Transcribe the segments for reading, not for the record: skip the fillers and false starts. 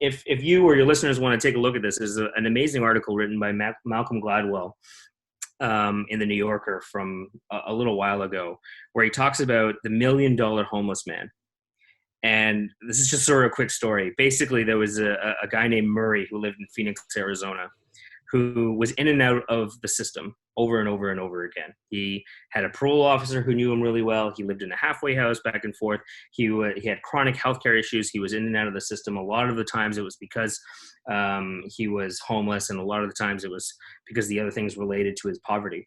if you or your listeners want to take a look at this, there's an amazing article written by Malcolm Gladwell in the New Yorker from a little while ago, where he talks about the $1 million homeless man. And this is just sort of a quick story. Basically, there was a guy named Murray who lived in Phoenix, Arizona, who was in and out of the system over and over and over again. He had a parole officer who knew him really well. He lived in a halfway house back and forth. He had chronic healthcare issues. He was in and out of the system. A lot of the times it was because he was homeless, and a lot of the times it was because the other things related to his poverty.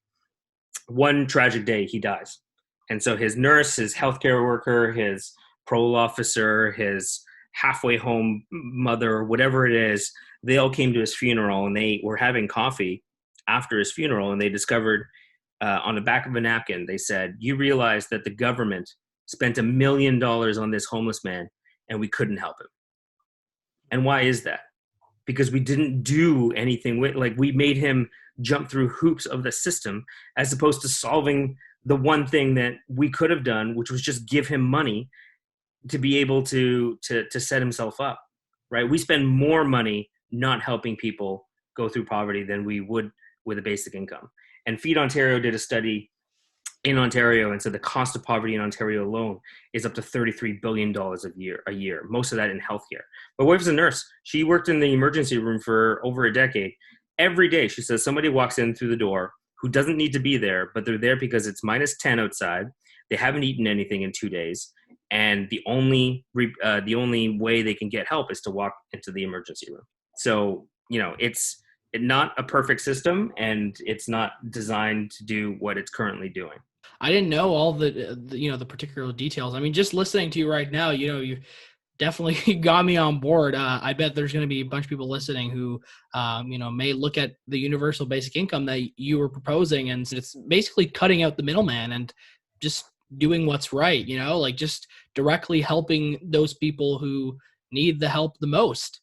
One tragic day, he dies. And so his nurse, his healthcare worker, his parole officer, his halfway home mother, whatever it is, they all came to his funeral, and they were having coffee after his funeral, and they discovered on the back of a napkin, they said, "You realize that the government spent $1 million on this homeless man, and we couldn't help him." And why is that? Because we didn't do anything with, like, we made him jump through hoops of the system, as opposed to solving the one thing that we could have done, which was just give him money to be able to set himself up, right? We spend more money not helping people go through poverty than we would with a basic income. And Feed Ontario did a study in Ontario and said the cost of poverty in Ontario alone is up to $33 billion a year, most of that in healthcare. My wife's a nurse. She worked in the emergency room for over a decade. Every day, she says, somebody walks in through the door who doesn't need to be there, but they're there because it's -10 outside. They haven't eaten anything in 2 days. And the only way they can get help is to walk into the emergency room. So, it's not a perfect system, and it's not designed to do what it's currently doing. I didn't know all the particular details. I mean, just listening to you right now, you definitely got me on board. I bet there's going to be a bunch of people listening who, may look at the universal basic income that you were proposing, and it's basically cutting out the middleman and just doing what's right, like just directly helping those people who need the help the most.